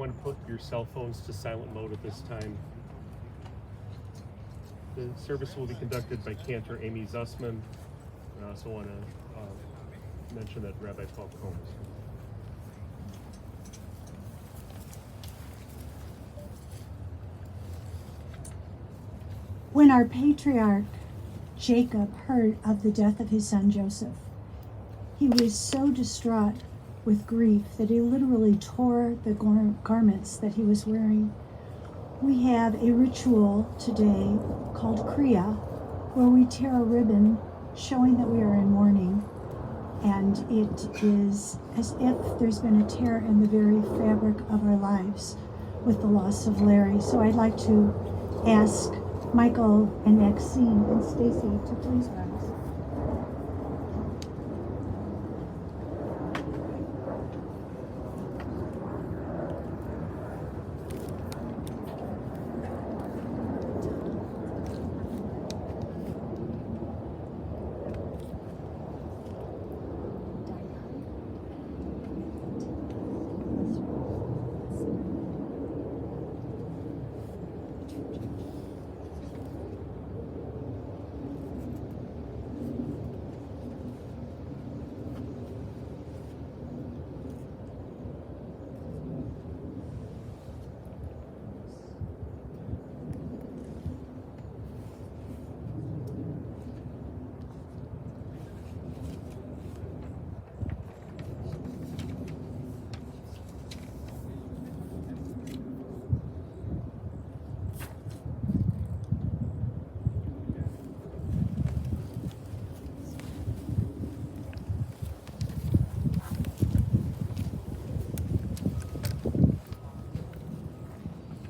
want to put your cell phones to silent mode at this time. The service will be conducted by Cantor Amy Zussman. I also want to mention that Rabbi Paul Combs. When our patriarch Jacob heard of the death of his son Joseph, he was so distraught with grief that he literally tore the garments that he was wearing. We have a ritual today called Kriya, where we tear a ribbon showing that we are in mourning, and it is as if there's been a tear in the very fabric of our lives with the loss of Larry. So I'd like to ask Michael and Maxine and Stacy to please rise.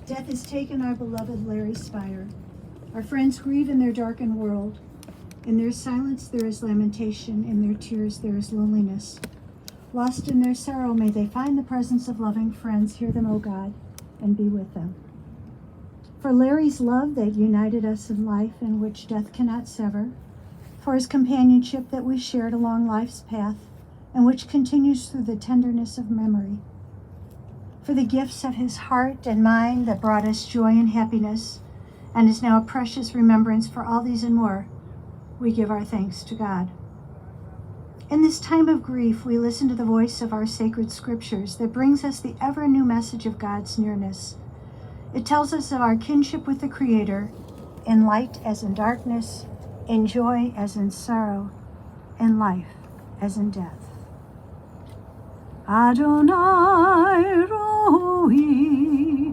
Death has taken our beloved Larry Speyer. Our friends grieve in their darkened world. In their silence there is lamentation, in their tears there is loneliness. Lost in their sorrow, may they find the presence of loving friends. Hear them, O God, and be with them. For Larry's love that united us in life, in which death cannot sever, for his companionship that we shared along life's path, and which continues through the tenderness of memory, for the gifts of his heart and mind that brought us joy and happiness, and is now a precious remembrance. For all these and more, we give our thanks to God. In this time of grief, we listen to the voice of our sacred scriptures that brings us the ever-new message of God's nearness. It tells us of our kinship with the Creator, in light as in darkness, in joy as in sorrow, in life as in death. Adonai roi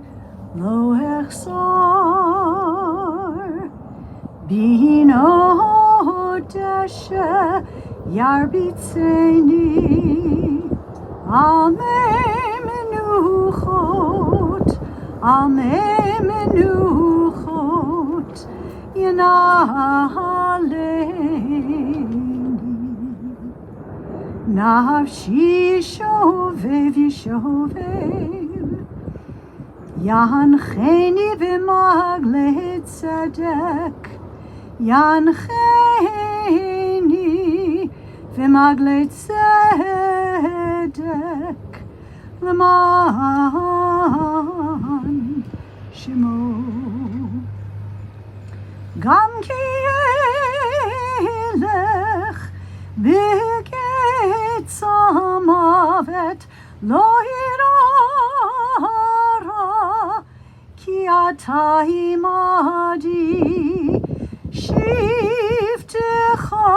lo echsar bino deshe yarbitzeni almei menuchot yanaleni nafshi shovev yishovev yancheni v'magle tzedek yancheni v'magle tzedek l'man shemo gam ki elech b'getz hamavet lo irara ki ata imadi shiftecha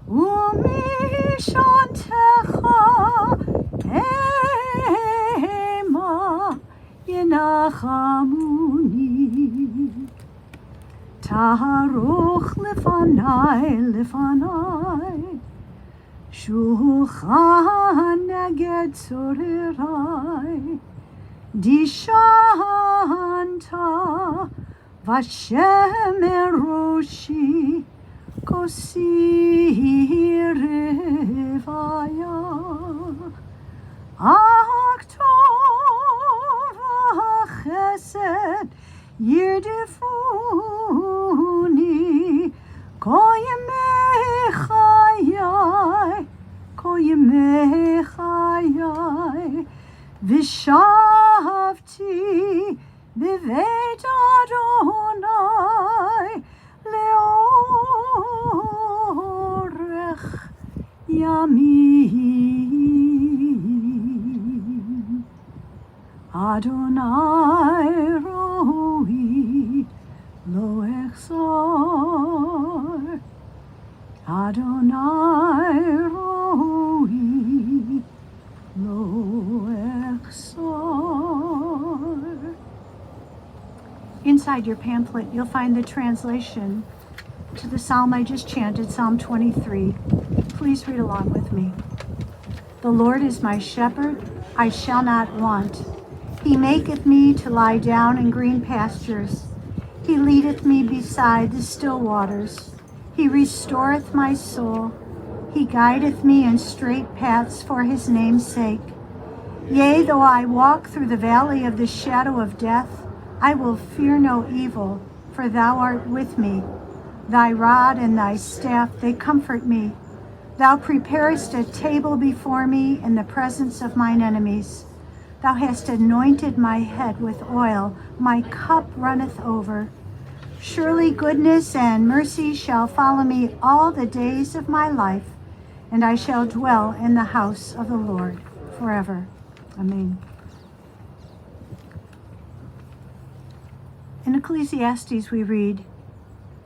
umishantecha ema yenachamuni taharuch lefanai shulchan neged tzorerai dishanta vashem eroshi kosi revaya aktov chesed yerdefuni koyemechayai v'shah Veit Adonai leorech yamim. Adonai roi lo echzor. Adonai roi lo echzor. Inside your pamphlet, you'll find the translation to the psalm I just chanted, Psalm 23. Please read along with me. The Lord is my shepherd, I shall not want. He maketh me to lie down in green pastures. He leadeth me beside the still waters. He restoreth my soul. He guideth me in straight paths for his name's sake. Yea, though I walk through the valley of the shadow of death, I will fear no evil, for thou art with me. Thy rod and thy staff, they comfort me. Thou preparest a table before me in the presence of mine enemies. Thou hast anointed my head with oil, my cup runneth over. Surely goodness and mercy shall follow me all the days of my life, and I shall dwell in the house of the Lord forever. Amen. In Ecclesiastes we read,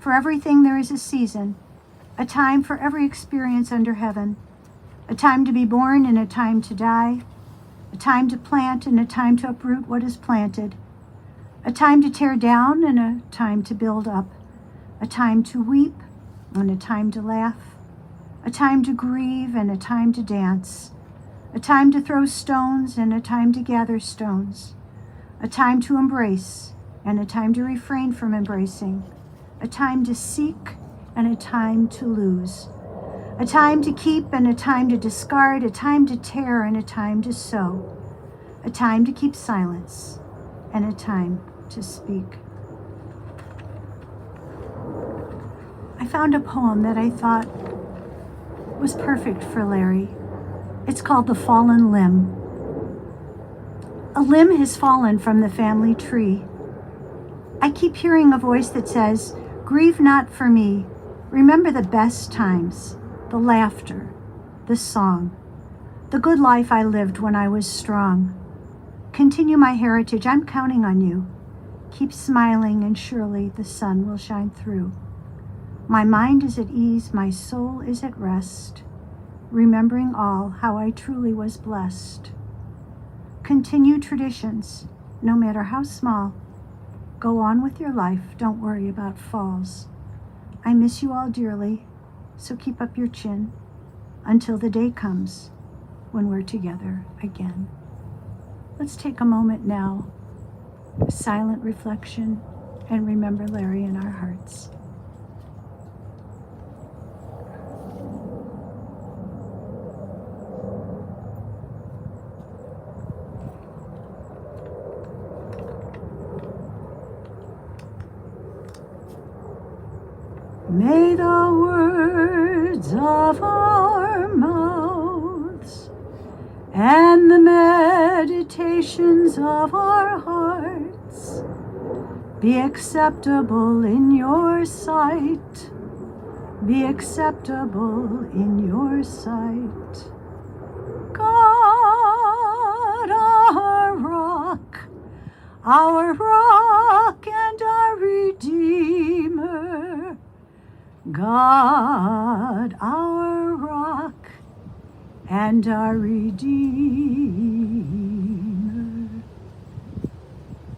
"For everything there is a season, a time for every experience under heaven, a time to be born and a time to die, a time to plant and a time to uproot what is planted, a time to tear down and a time to build up, a time to weep and a time to laugh, a time to grieve and a time to dance, a time to throw stones and a time to gather stones, a time to embrace and a time to refrain from embracing, a time to seek and a time to lose, a time to keep and a time to discard, a time to tear and a time to sow, a time to keep silence and a time to speak." I found a poem that I thought was perfect for Larry. It's called The Fallen Limb. A limb has fallen from the family tree. I keep hearing a voice that says, "Grieve not for me. Remember the best times, the laughter, the song, the good life I lived when I was strong. Continue my heritage. I'm counting on you. Keep smiling and surely the sun will shine through. My mind is at ease. My soul is at rest, remembering all how I truly was blessed. Continue traditions, no matter how small. Go on with your life. Don't worry about falls. I miss you all dearly, so keep up your chin until the day comes when we're together again." Let's take a moment now, silent reflection, and remember Larry in our hearts. May the words of our mouths and the meditations of our hearts be acceptable in your sight, be acceptable in your sight. God, our rock and our Redeemer. God, our rock and our Redeemer.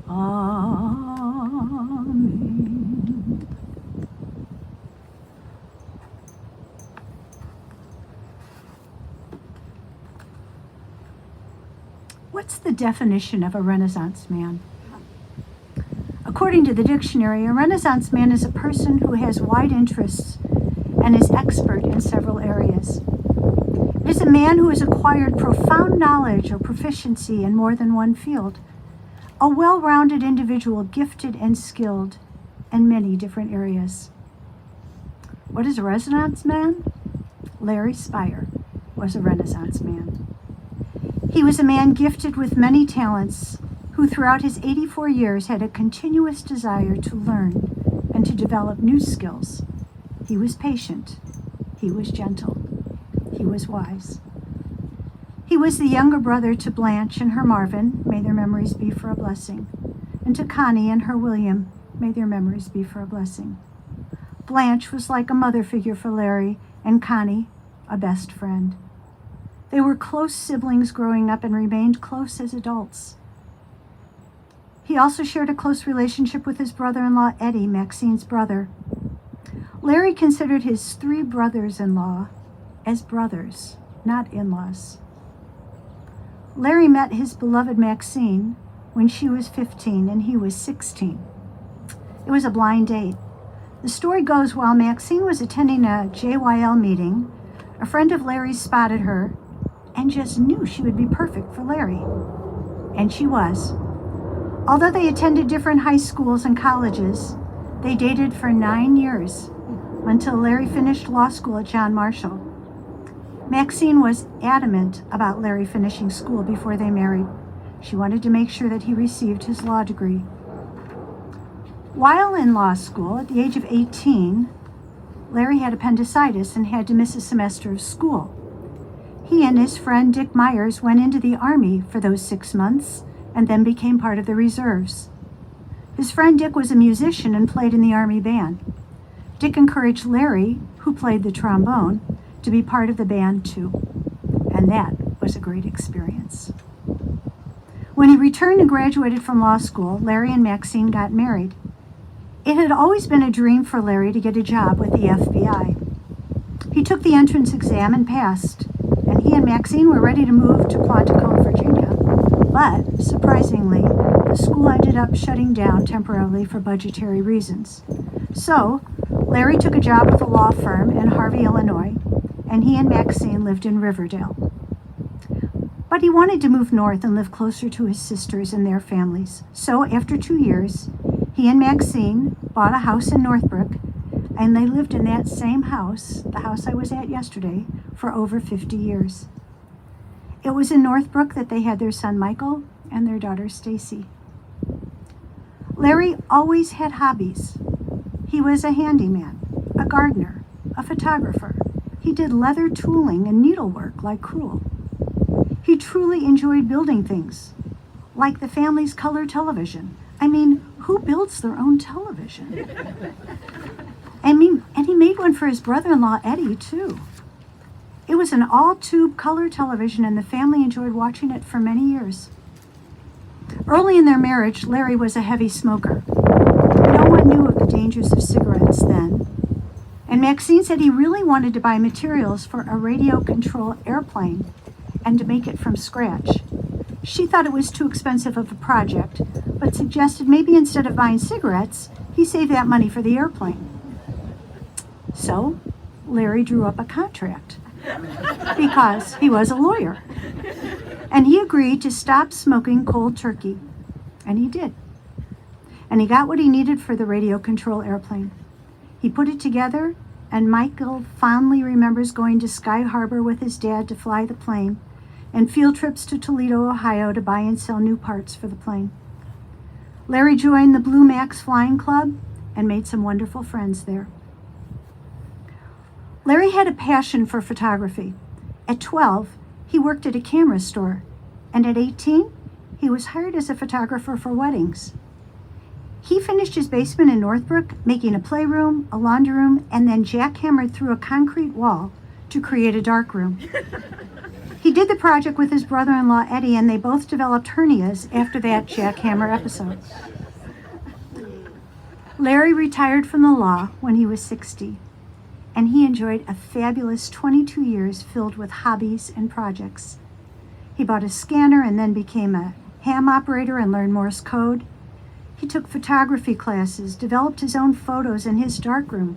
Amen. What's the definition of a Renaissance man? According to the dictionary, a Renaissance man is a person who has wide interests and is expert in several areas. It is a man who has acquired profound knowledge or proficiency in more than one field, a well-rounded individual gifted and skilled in many different areas. What is a Renaissance man? Larry Speyer was a Renaissance man. He was a man gifted with many talents who throughout his 84 years had a continuous desire to learn and to develop new skills. He was patient. He was gentle. He was wise. He was the younger brother to Blanche and her Marvin, may their memories be for a blessing, and to Connie and her William, may their memories be for a blessing. Blanche was like a mother figure for Larry, and Connie, a best friend. They were close siblings growing up and remained close as adults. He also shared a close relationship with his brother-in-law, Eddie, Maxine's brother. Larry considered his 3 brothers-in-law as brothers, not in-laws. Larry met his beloved Maxine when she was 15 and he was 16. It was a blind date. The story goes while Maxine was attending a JYL meeting, a friend of Larry's spotted her and just knew she would be perfect for Larry. And she was. Although they attended different high schools and colleges, they dated for 9 years until Larry finished law school at John Marshall. Maxine was adamant about Larry finishing school before they married. She wanted to make sure that he received his law degree. While in law school, at the age of 18, Larry had appendicitis and had to miss a semester of school. He and his friend Dick Myers went into the Army for those 6 months and then became part of the reserves. His friend Dick was a musician and played in the Army band. Dick encouraged Larry, who played the trombone, to be part of the band too, and that was a great experience. When he returned and graduated from law school, Larry and Maxine got married. It had always been a dream for Larry to get a job with the FBI. He took the entrance exam and passed, and he and Maxine were ready to move to Quantico, Virginia. But, surprisingly, the school ended up shutting down temporarily for budgetary reasons. So, Larry took a job with a law firm in Harvey, Illinois, and he and Maxine lived in Riverdale. But he wanted to move north and live closer to his sisters and their families. So, after 2 years, he and Maxine bought a house in Northbrook, and they lived in that same house, the house I was at yesterday, for over 50 years. It was in Northbrook that they had their son Michael and their daughter Stacy. Larry always had hobbies. He was a handyman, a gardener, a photographer. He did leather tooling and needlework like Cruel. He truly enjoyed building things, like the family's color television. I mean, who builds their own television? And he made one for his brother-in-law, Eddie, too. It was an all-tube color television, and the family enjoyed watching it for many years. Early in their marriage, Larry was a heavy smoker. No one knew of the dangers of cigarettes then. And Maxine said he really wanted to buy materials for a radio-control airplane and to make it from scratch. She thought it was too expensive of a project, but suggested maybe instead of buying cigarettes, he save that money for the airplane. So, Larry drew up a contract because he was a lawyer. And he agreed to stop smoking cold turkey. And he did. And he got what he needed for the radio control airplane. He put it together, and Michael fondly remembers going to Sky Harbor with his dad to fly the plane, and field trips to Toledo, Ohio to buy and sell new parts for the plane. Larry joined the Blue Max Flying Club and made some wonderful friends there. Larry had a passion for photography. At 12, he worked at a camera store, and at 18, he was hired as a photographer for weddings. He finished his basement in Northbrook, making a playroom, a laundry room, and then jackhammered through a concrete wall to create a darkroom. He did the project with his brother-in-law, Eddie, and they both developed hernias after that jackhammer episode. Larry retired from the law when he was 60, and he enjoyed a fabulous 22 years filled with hobbies and projects. He bought a scanner and then became a ham operator and learned Morse code. He took photography classes, developed his own photos in his darkroom,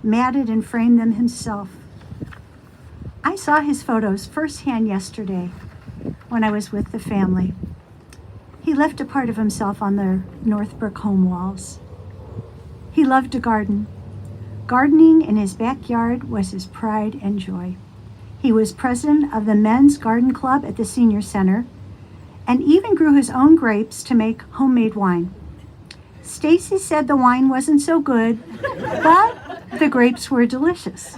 matted and framed them himself. I saw his photos firsthand yesterday when I was with the family. He left a part of himself on the Northbrook home walls. He loved to garden. Gardening in his backyard was his pride and joy. He was president of the Men's Garden Club at the Senior Center, and even grew his own grapes to make homemade wine. Stacy said the wine wasn't so good, but the grapes were delicious.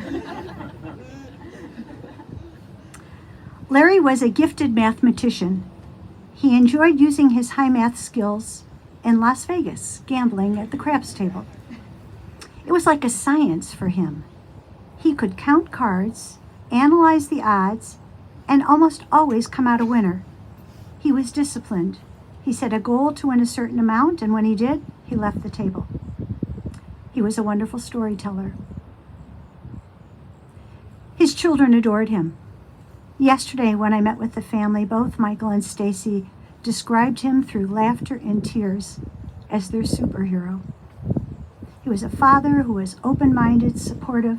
Larry was a gifted mathematician. He enjoyed using his high math skills in Las Vegas, gambling at the craps table. It was like a science for him. He could count cards, analyze the odds, and almost always come out a winner. He was disciplined. He set a goal to win a certain amount, and when he did, he left the table. He was a wonderful storyteller. His children adored him. Yesterday, when I met with the family, both Michael and Stacy described him through laughter and tears as their superhero. He was a father who was open-minded, supportive,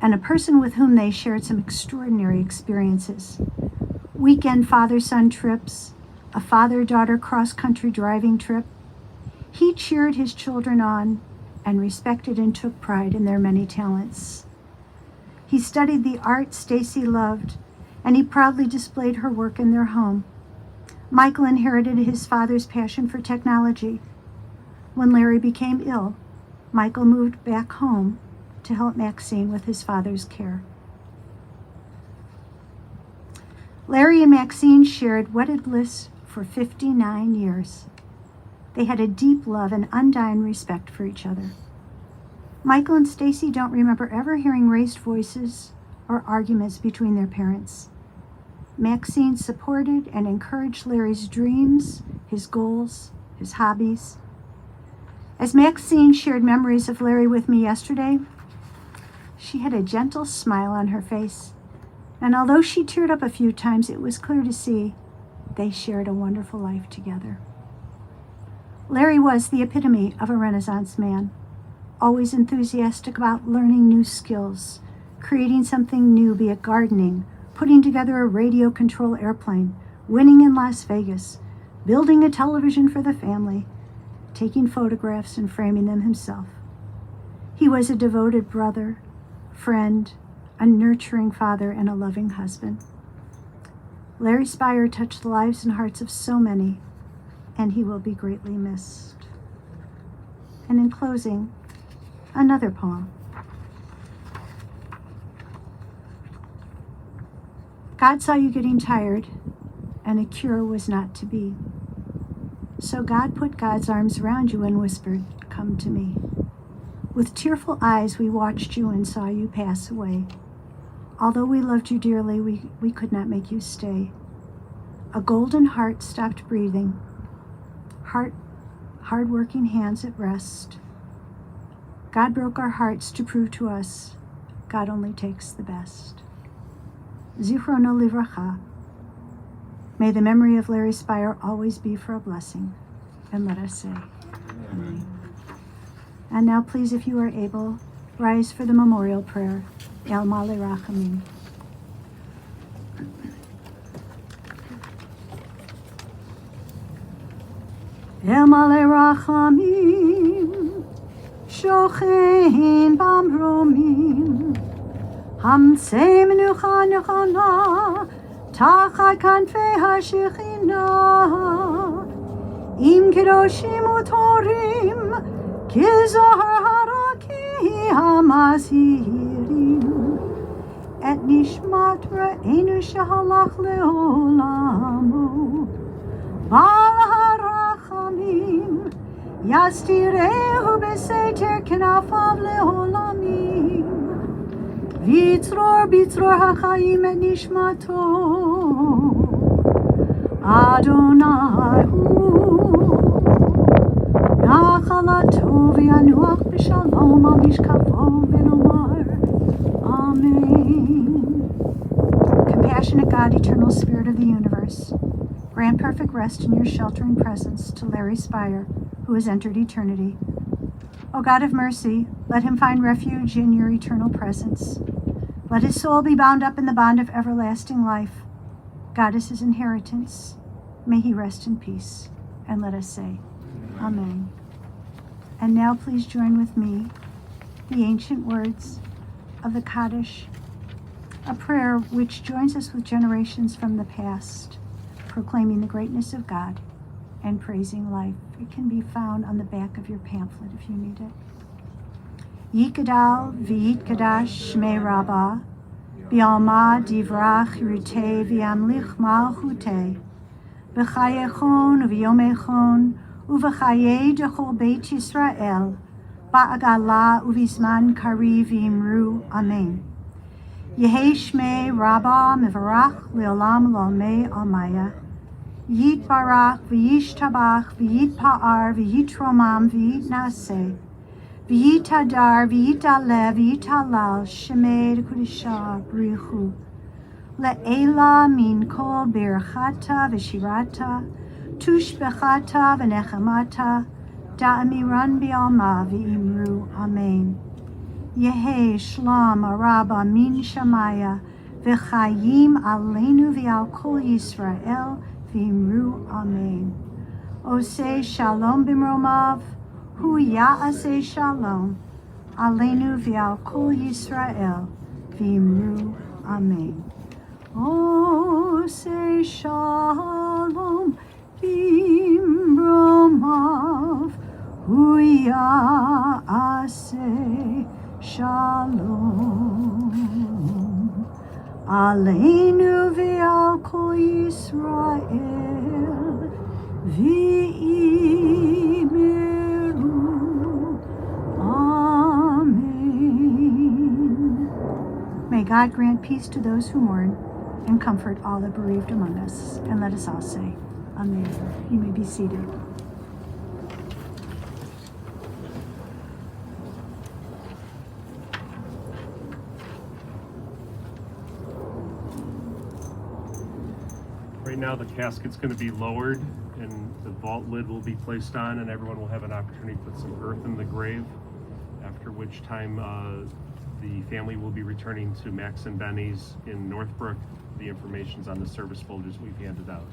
and a person with whom they shared some extraordinary experiences. Weekend father-son trips, a father-daughter cross-country driving trip. He cheered his children on and respected and took pride in their many talents. He studied the art Stacy loved, and he proudly displayed her work in their home. Michael inherited his father's passion for technology. When Larry became ill, Michael moved back home to help Maxine with his father's care. Larry and Maxine shared wedded bliss for 59 years. They had a deep love and undying respect for each other. Michael and Stacy don't remember ever hearing raised voices or arguments between their parents. Maxine supported and encouraged Larry's dreams, his goals, his hobbies. As Maxine shared memories of Larry with me yesterday, she had a gentle smile on her face, and although she teared up a few times, it was clear to see they shared a wonderful life together. Larry was the epitome of a Renaissance man, always enthusiastic about learning new skills, creating something new, be it gardening, putting together a radio control airplane, winning in Las Vegas, building a television for the family, taking photographs and framing them himself. He was a devoted brother, friend, a nurturing father, and a loving husband. Larry Speyer touched the lives and hearts of so many, and he will be greatly missed. And in closing, another poem. God saw you getting tired, and a cure was not to be. So God put God's arms around you and whispered, "Come to me." With tearful eyes we watched you and saw you pass away. Although we loved you dearly, we could not make you stay. A golden heart stopped breathing, hard-working hands at rest. God broke our hearts to prove to us God only takes the best. Zichrono livracha. May the memory of Larry Speyer always be for a blessing. And let us say, Amen. And now please, if you are able, rise for the memorial prayer. El Male Rachamim. El Male Rachamim, Shochein Bamromim, Hamsei Menucha Nechana, Tachat Kanfei HaShechina, Im Kedoshim Utorim, Kizohar Haraki Hamasirim, Et Nishmat Re'enu Shehalach Le'olamu, Bal HaRachamim, Yastirehu Beseter Kenafav Le'olamim, Vitzror HaChaim Et Nishmato, Adonai Hu, Nachalato V'yanuach B'shalom Al Mishkafo V'nomar, Amen. Compassionate God, eternal Spirit of the universe, grant perfect rest in your sheltering presence to Larry Speyer, who has entered eternity. O God of mercy, let him find refuge in your eternal presence. Let his soul be bound up in the bond of everlasting life. God is his inheritance. May he rest in peace. And let us say, Amen. And now please join with me the ancient words of the Kaddish, a prayer which joins us with generations from the past, Proclaiming the Greatness of God and Praising Life. It can be found on the back of your pamphlet if you need it. Yikadal v'yitkadash shmei Rabbah, B'alma divrach yirutei v'yamlich malchutei, B'chayechon u'v'yomechon u'v'chayei dechol Beit Yisrael, Ba'agala u'v'zman kariv v'imru. Amen. Yehei shmei Rabbah mevarach le'olam lo'amei almaya, Yitbarach v'yishtabach v'yitpa'ar v'yitromam v'yitnaseh, V'yitadar v'yitale v'yitalal shemei kudisha brichu, le'ela min kol berachata v'shirata, tushbechata v'nechemata, da'amiran bi'alma v'imru. Amen. Yehei shlam araba min shamaya, v'chayim aleinu v'al kol Yisrael v'imru. Amen. Oseh shalom b'mromav, Hu ya'aseh shalom, aleinu v'al kol Yisrael v'imru. Amen. Oseh shalom b'mromav, Hu ya'aseh shalom, aleinu v'al kol Yisrael v'imru. May God grant peace to those who mourn and comfort all the bereaved among us. And let us all say, Amen. You may be seated. Right now the casket's going to be lowered and the vault lid will be placed on, and everyone will have an opportunity to put some earth in the grave, after which time the family will be returning to Max and Benny's in Northbrook. The information's on the service folders we've handed out.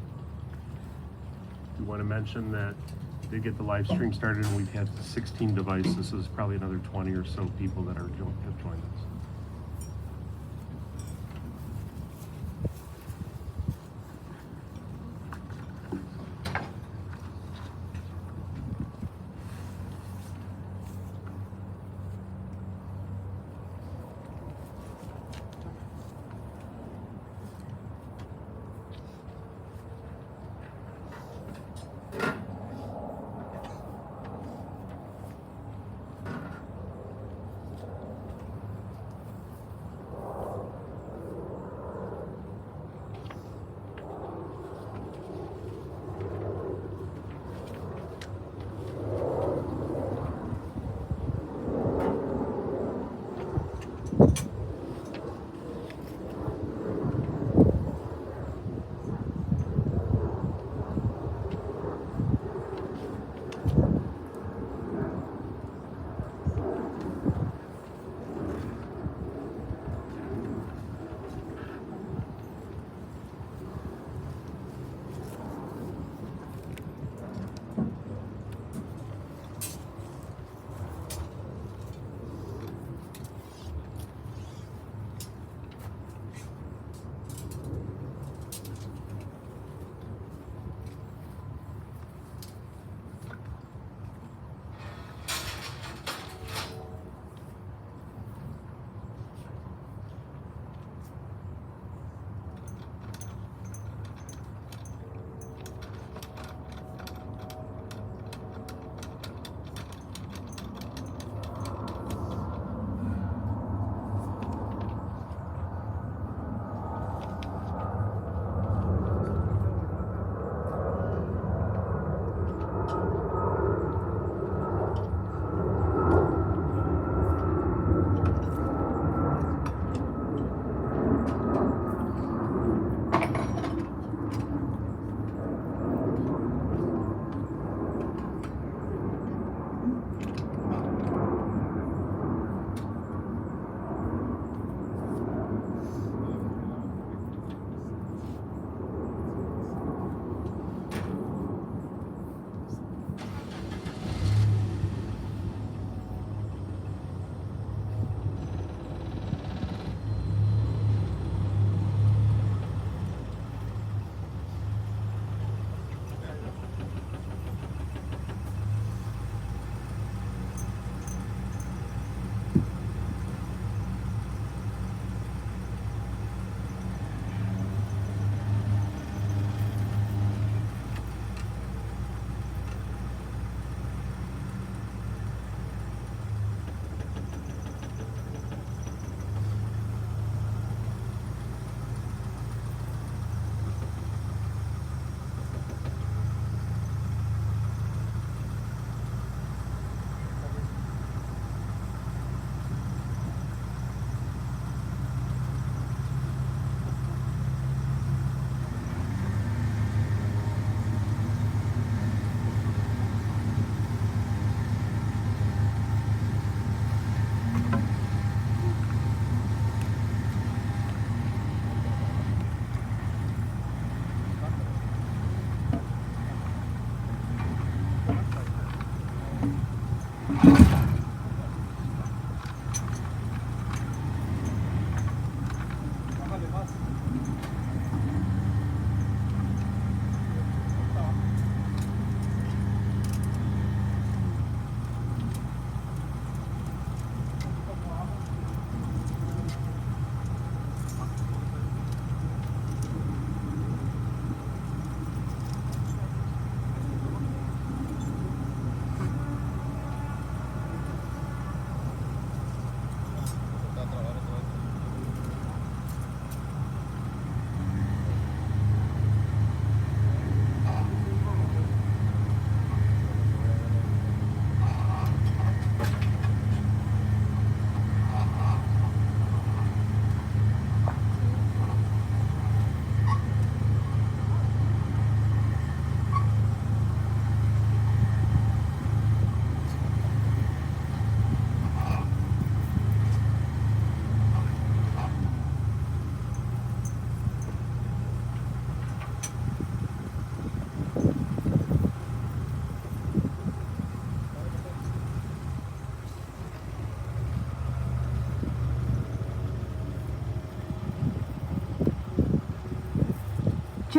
We want to mention that we did get the live stream started and we've had 16 devices. This is probably another 20 or so people that have joined us.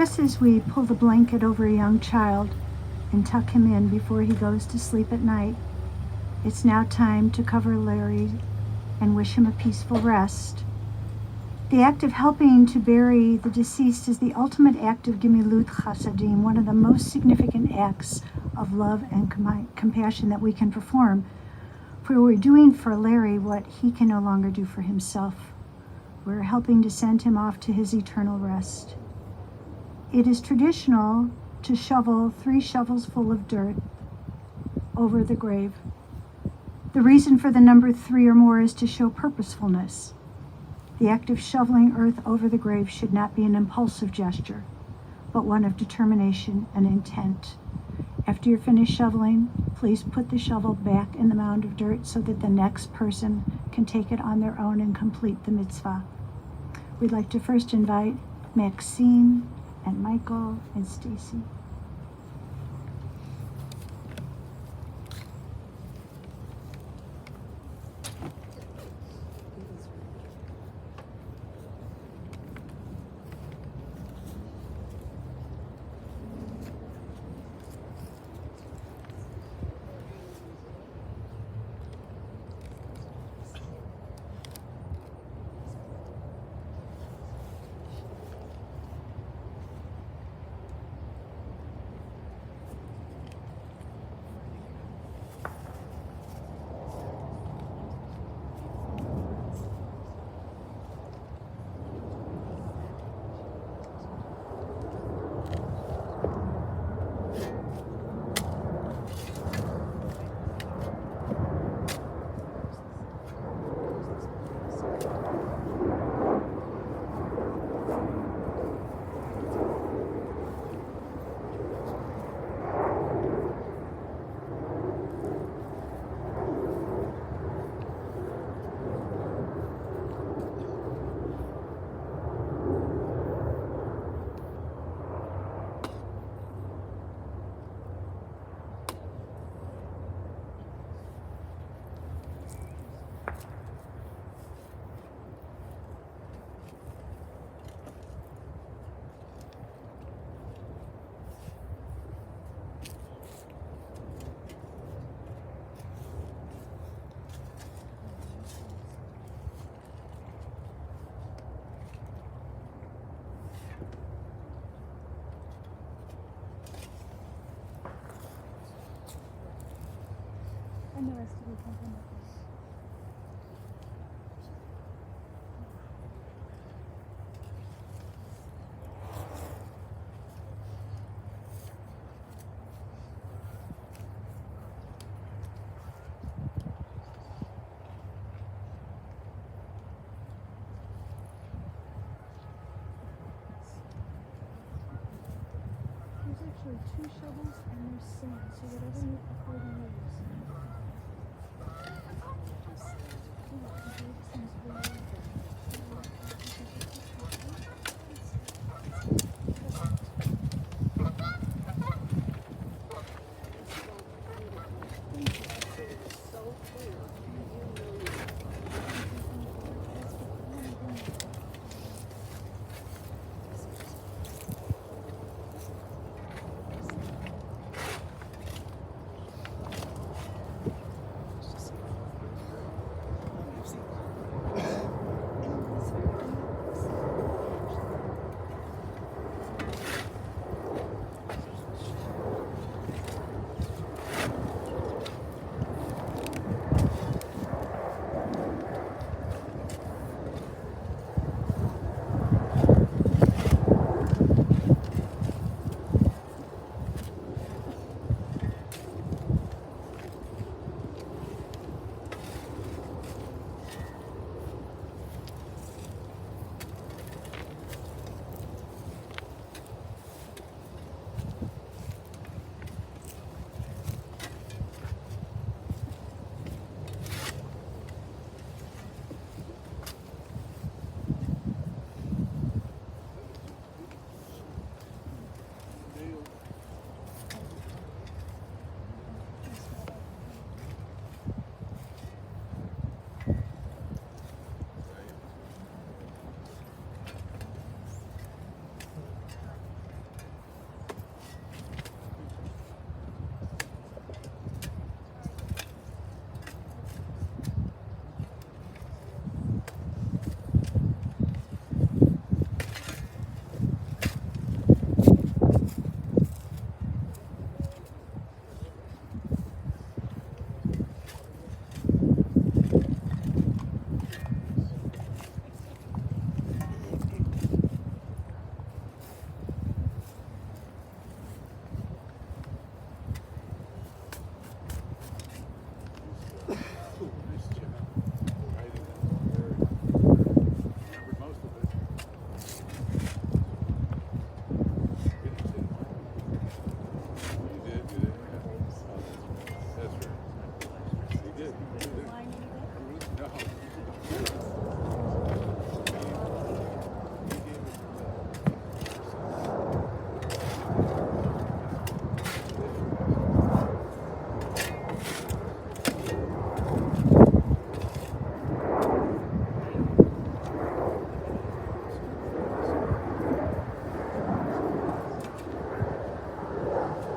just as we pull the blanket over a young child and tuck him in before he goes to sleep at night, it's now time to cover Larry and wish him a peaceful rest. The act of helping to bury the deceased is the ultimate act of Gemilut Chasadim, one of the most significant acts of love and compassion that we can perform. For we're doing for Larry what he can no longer do for himself. We're helping to send him off to his eternal rest. It is traditional to shovel 3 shovels full of dirt over the grave. The reason for the number 3 or more is to show purposefulness. The act of shoveling earth over the grave should not be an impulsive gesture, but one of determination and intent. After you're finished shoveling, please put the shovel back in the mound of dirt so that the next person can take it on their own and complete the mitzvah. We'd like to first invite Maxine and Michael and Stacy. And the rest of you can come with us. There's actually 2 shovels and there's sand, so whatever you